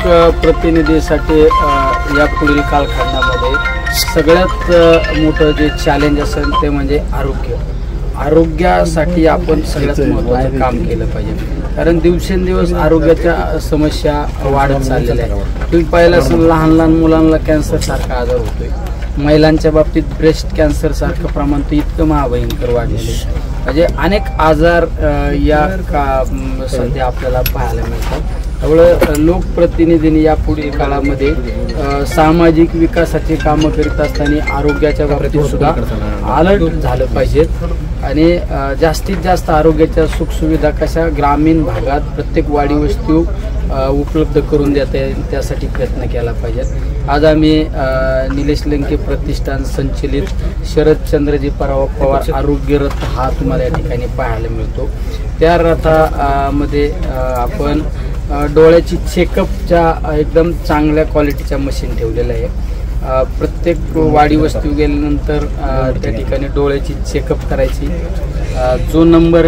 लोकप्रतिनिधीसाठी यापुढील कालखंडामध्ये सगळ्यात मोठं जे चॅलेंज असेल ते म्हणजे आरोग्यासाठी आपण सगळ्यात महत्त्वाचं काम केलं पाहिजे. कारण दिवसेंदिवस आरोग्याच्या समस्या वाढत चाललेल्या आहेत. तुम्ही पाहिलं असेल लहान लहान मुलांना कॅन्सर सारखा आजार होतोय. महिलांच्या बाबतीत ब्रेस्ट कॅन्सर सारखं प्रमाण तर इतकं महाभयंकर वाढलेलं आहे. म्हणजे अनेक आजार या सध्या आपल्याला पाहायला मिळतात. त्यामुळं लोकप्रतिनिधींनी या पुढील काळामध्ये सामाजिक विकासाची कामं करीत असताना आरोग्याच्या बाबतीत सुद्धा अलर्ट झालं पाहिजे आणि जास्तीत जास्त आरोग्याच्या सुखसुविधा कशा ग्रामीण भागात प्रत्येक वाडी वस्ती उपलब्ध करून देता येईल त्यासाठी प्रयत्न केला पाहिजे. आज आम्ही निलेश लंके प्रतिष्ठान संचलित शरदचंद्रजी पवार आरोग्य रथ हा तुम्हाला या ठिकाणी पाहायला मिळतो. त्या रथामध्ये आपण डोळ्याची चेकअपच्या एकदम चांगल्या क्वालिटीच्या मशीन ठेवलेल्या आहे. प्रत्येक वाडी वस्ती गेल्यानंतर त्या ठिकाणी डोळ्याची चेकअप करायची. जो नंबर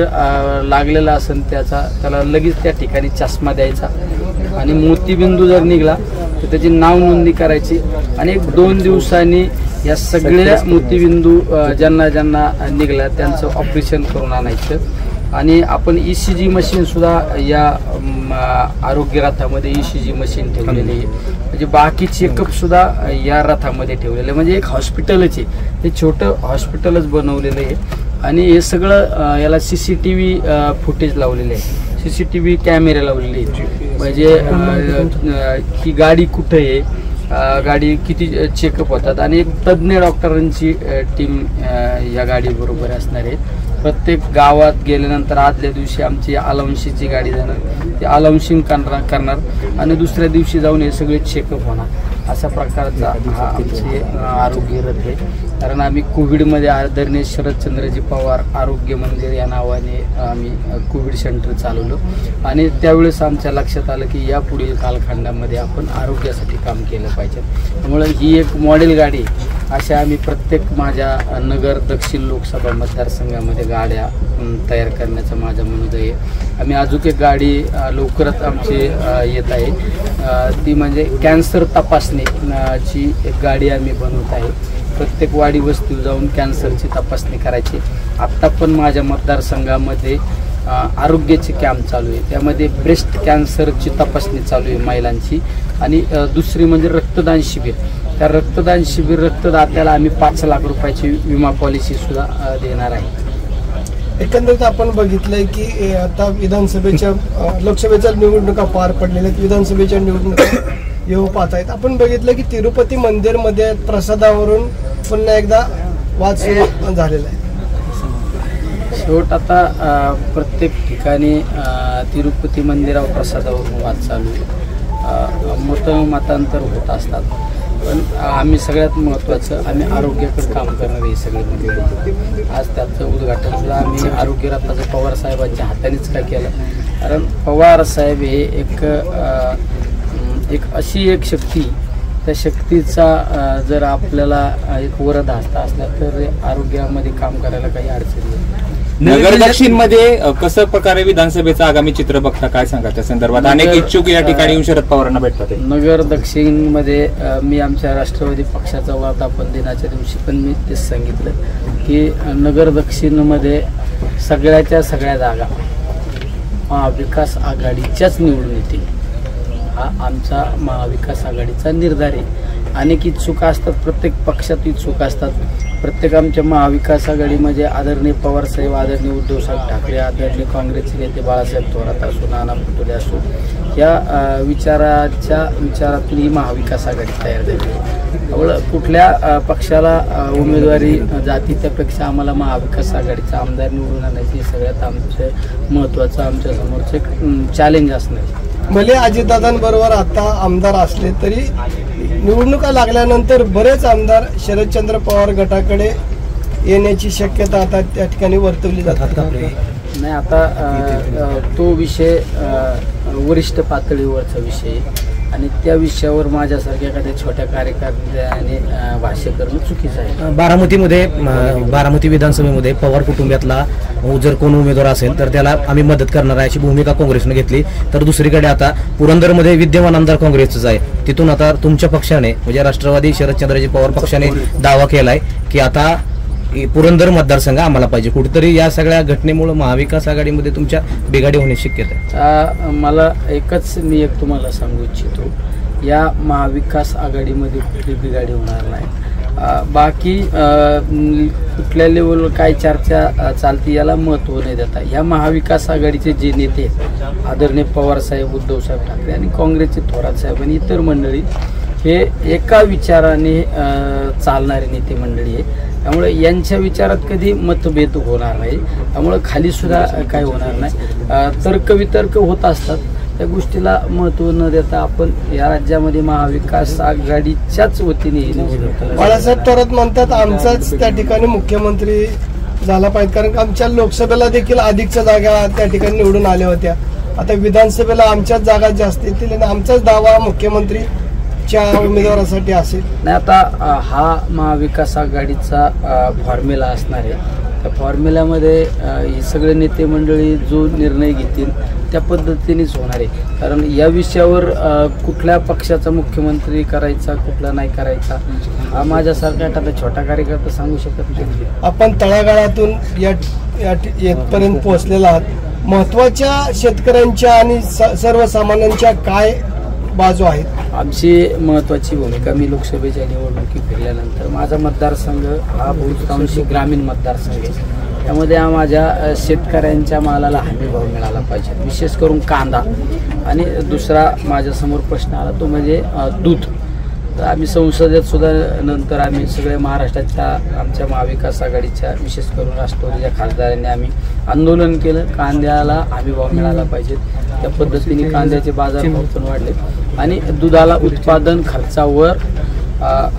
लागलेला असेल त्याला लगेच त्या ठिकाणी चष्मा द्यायचा आणि मोतीबिंदू जर निघाला तर त्याची नाव नोंदणी करायची आणि 1-2 दिवसांनी या सगळ्या मोतीबिंदू ज्यांना ज्यांना निघाला त्यांचं ऑपरेशन करून आणायचं. आणि आपण ECG मशीन सुद्धा या आरोग्य रथामध्ये ECG मशीन ठेवलेली आहे. म्हणजे बाकी चेकअप सुद्धा या रथामध्ये ठेवलेलं आहे. म्हणजे एक हॉस्पिटलच आहे, हे छोटं हॉस्पिटलच बनवलेलं आहे. आणि हे सगळं याला CCTV फुटेज लावलेले आहे, CCTV कॅमेरे लावलेले आहेत. म्हणजे ही गाडी कुठं आहे, गाडी किती चेकअप होतात आणि एक तज्ज्ञ डॉक्टरांची टीम या गाडीबरोबर असणार आहे. प्रत्येक गावात गेल्यानंतर आदल्या दिवशी आमची अलाउन्सीची गाडी जाणार, ते अलाउन्सिंग करणार आणि दुसऱ्या दिवशी जाऊन हे सगळे चेकअप होणार. अशा प्रकारचा हा आमचे आरोग्य रथ आहे. कारण आम्ही कोविडमध्ये आदरणीय शरदचंद्रजी पवार आरोग्य मंदिर या नावाने आम्ही कोविड सेंटर चालवलं आणि त्यावेळेस आमच्या लक्षात आलं की या पुढील कालखंडामध्ये आपण आरोग्यासाठी काम केलं पाहिजे. त्यामुळे ही एक मॉडेल गाडी अशा आम्ही प्रत्येक माझ्या नगर दक्षिण लोकसभा मतदारसंघामध्ये गाड्या तयार करण्याचं माझं मनोदय आहे. आम्ही अजून एक गाडी लवकरच आमची येत आहे, ती म्हणजे कॅन्सर तपासणीची एक गाडी आम्ही बनवत आहे. प्रत्येक वाडी वस्तीवर जाऊन कॅन्सरची तपासणी करायची. आत्ता पण माझ्या मतदारसंघामध्ये आरोग्याचे कॅम्प चालू आहे, त्यामध्ये ब्रेस्ट कॅन्सरची तपासणी चालू आहे महिलांची. आणि दुसरी म्हणजे रक्तदान शिबिर. त्या रक्तदान शिबिर रक्तदात्याला आम्ही 5 लाख रुपयाची विमा पॉलिसी सुद्धा देणार आहे. एकंदरीत आपण बघितलंय की आता विधानसभेच्या लोकसभेच्या निवडणुका पार पडलेल्या आहेत, विधानसभेच्या निवडणुका येऊ पाहत आहेत. आपण बघितलं की तिरुपती मंदिरमध्ये प्रसादावरून पुन्हा एकदा वाद सुरू झालेला आहे. शेवट आता प्रत्येक ठिकाणी तिरुपती मंदिरावर प्रसादावरून वाद चालू आहे. मतांतर होत असतात, पण आम्ही सगळ्यात महत्त्वाचं आम्ही आरोग्याकडे काम करणार हे सगळे मंदिर. आज त्याचं उद्घाटन सुद्धा आम्ही आरोग्य रथाचं पवार साहेबांच्या हातानेच का केलं. कारण पवार साहेब हे एक अशी एक शक्ती, त्या शक्तीचा जर आपल्याला एक वरद हस्ता असला तर आरोग्यामध्ये काम करायला काही अडचण नाही. नगर दक्षिण मध्ये कसं प्रकारे विधानसभेचं आगामी चित्र बघता, काय सांगा त्या संदर्भात? अनेक इच्छुक या ठिकाणी येऊन शरद पवारांना भेटतात. नगर दक्षिण मध्ये मी आमच्या राष्ट्रवादी पक्षाचा वर्धापन दिनाच्या दिवशी पण मी तेच सांगितलं की नगर दक्षिण मध्ये सगळ्या जागा महाविकास आघाडीच्याच निवडून येतील. हा आमचा महाविकास आघाडीचा निर्धार आहे. अनेक इच्छुक असतात, प्रत्येक पक्षात इच्छुक असतात. प्रत्येक आमच्या महाविकास आघाडीमध्ये आदरणीय पवारसाहेब, आदरणीय उद्धवसाहेब ठाकरे, आदरणीय काँग्रेसचे नेते बाळासाहेब थोरात असो, नाना पटोले असो, या विचारातून ही महाविकास आघाडी तयार झाली. त्यामुळं कुठल्या पक्षाला उमेदवारी जाती त्यापेक्षा आम्हाला महाविकास आघाडीचा आमदार निवडून आणायची सगळ्यात आमचं महत्त्वाचं आमच्या समोरचं एक चॅलेंज असणार. भले अजितदादांबरोबर आता आमदार असले तरी निवडणुका लागल्यानंतर बरेच आमदार शरदचंद्र पवार गटाकडे येण्याची शक्यता आता त्या ठिकाणी वर्तवली जातात. नाही, आता तो विषय वरिष्ठ पातळीवरचा विषय आणि त्या विषयावर माझ्यासारख्या एखाद्या छोट्या कार्यकर्त्याने भाष्य करणं चुकीचं आहे. बारामती विधानसभेमध्ये पवार कुटुंबातला जर कोण उमेदवार असेल तर त्याला आम्ही मदत करणार आहे अशी भूमिका काँग्रेसने घेतली. तर दुसरीकडे आता पुरंदरमध्ये विद्यमान आमदार काँग्रेसच आहे, तिथून आता तुमच्या पक्षाने म्हणजे राष्ट्रवादी शरदचंद्रजी पवार पक्षाने दावा केलाय की आता पुरंदर मतदारसंघ आम्हाला पाहिजे. कुठेतरी या सगळ्या घटनेमुळे महाविकास आघाडीमध्ये तुमच्या बिघाडी होण्याची शक्यता आहे. मला एकच मी एक तुम्हाला सांगू इच्छितो, या महाविकास आघाडीमध्ये कुठली बिघाडी होणार नाही. बाकी कुठल्या लेवलवर काय चर्चा चालते याला महत्त्व नाही देता. ह्या महाविकास आघाडीचे जे नेते आदरणीय पवारसाहेब, उद्धवसाहेब ठाकरे आणि काँग्रेसचे थोरात साहेब आणि इतर मंडळी हे एका विचाराने चालणारे नेते मंडळी आहे. त्यामुळे यांच्या विचारात कधी मतभेद होणार नाही. त्यामुळे खाली सुद्धा काय होणार नाही. तर्कवितर्क होत असतात, त्या गोष्टीला महत्त्व न देता आपण या राज्यामध्ये महाविकास आघाडीच्याच वतीने बाळासाहेब थोरात म्हणतात आमचाच त्या ठिकाणी मुख्यमंत्री झाला पाहिजे, कारण आमच्या लोकसभेला देखील अधिकच्या जागा त्या ठिकाणी निवडून आल्या होत्या. आता विधानसभेला आमच्याच जागा जास्त येतील आणि आमचाच दावा मुख्यमंत्रीच्या उमेदवारासाठी असेल. नाही, आता हा महाविकास आघाडीचा फॉर्म्युला असणार आहे. त्या फॉर्म्युल्यामध्ये हे सगळे नेते मंडळी जो निर्णय घेतील त्या पद्धतीनेच होणार आहे. कारण या विषयावर कुठल्या पक्षाचा मुख्यमंत्री करायचा कुठला नाही करायचा हा माझ्यासारखा एखादा छोटा कार्यकर्ता सांगू शकत नाही. आपण तळागाळातून येथपर्यंत पोहोचलेला आहात. महत्वाच्या शेतकऱ्यांच्या आणि सर्वसामान्यांच्या काय बाजू आहेत? आमची महत्त्वाची भूमिका, मी लोकसभेच्या निवडणुकी फिरल्यानंतर माझा मतदारसंघ हा बहुतांशी ग्रामीण मतदारसंघ आहे. त्यामध्ये माझ्या शेतकऱ्यांच्या मालाला हमीभाव मिळाला पाहिजे, विशेष करून कांदा. आणि दुसरा माझ्यासमोर प्रश्न आला तो म्हणजे दूध. तर आम्ही संसदेत सुद्धा नंतर आम्ही सगळे महाराष्ट्राच्या आमच्या महाविकास आघाडीच्या विशेष करून राष्ट्रवादीच्या खासदारांनी आम्ही आंदोलन केलं. कांद्याला हमीभाव मिळाला पाहिजे, त्या पद्धतीने कांद्याचे बाजारभाव पण वाढले आणि दुधाला उत्पादन खर्चावर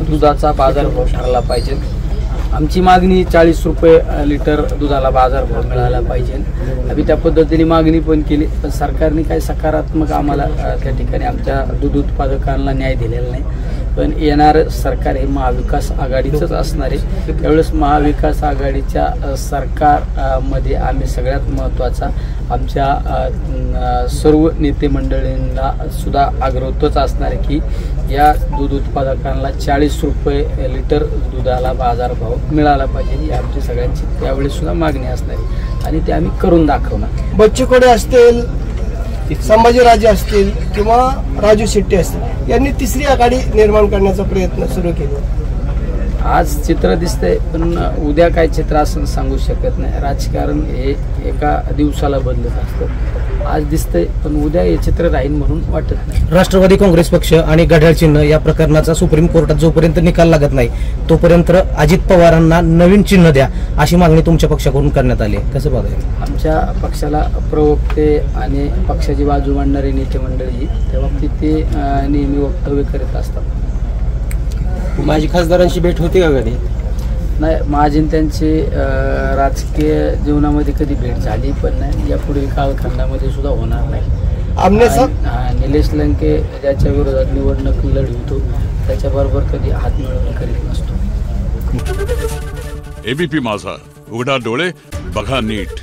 दुधाचा बाजारभाव ठरला पाहिजे. आमची मागणी 40 रुपये लिटर दुधाला बाजारभाव मिळाला पाहिजे. आम्ही त्या पद्धतीने मागणी पण केली, पण सरकारने काही सकारात्मक आम्हाला त्या ठिकाणी आमच्या दूध उत्पादकांना न्याय दिलेला नाही. पण येणारं सरकार हे महाविकास आघाडीचंच असणार आहे. त्यावेळेस महाविकास आघाडीच्या सरकारमध्ये आम्ही सगळ्यात महत्त्वाचा आमच्या सर्व नेते मंडळींना सुद्धा आग्रह तोच असणार आहे की या दूध उत्पादकांना 40 रुपये लिटर दुधाला बाजारभाव मिळाला पाहिजे. ही आमची सगळ्यांची त्यावेळेस सुद्धा मागणी असणार आहे आणि ते आम्ही करून दाखवणार. बच्चू कडू असतील, संभाजीराजे असतील किंवा राजू शेट्टी असतील, यांनी तिसरी आघाडी निर्माण करण्याचा प्रयत्न सुरू केला. आज चित्र दिसतंय, पण उद्या काय चित्र असं सांगू शकत नाही. राजकारण हे एका दिवसाला बदलत असतं. आज दिसतंय, पण उद्या हे चित्र राहील म्हणून वाटत नाही. राष्ट्रवादी काँग्रेस पक्ष आणि घड्याळ चिन्ह या प्रकरणाचा सुप्रीम कोर्टात जोपर्यंत निकाल लागत नाही तोपर्यंत अजित पवारांना नवीन चिन्ह द्या अशी मागणी तुमच्या पक्षाकडून करण्यात आली आहे. कसं बघायचं? आमच्या पक्षाला प्रवक्ते आणि पक्षाची बाजू मांडणारे नेते मंडळी त्या बाबतीत ते नेहमी वक्तव्य करीत असतात. माझी खासदारांची भेट होती का कधी? नाही, माझी त्यांची राजकीय जीवनामध्ये कधी भेट झाली पण नाही, यापुढील कालखंडामध्ये सुद्धा होणार नाही. निलेश लंके ज्याच्या विरोधात निवडणूक लढवतो त्याच्याबरोबर कधी हात मिळवून करीत नसतो. एबीपी माझा, उघडा डोळे बघा नीट.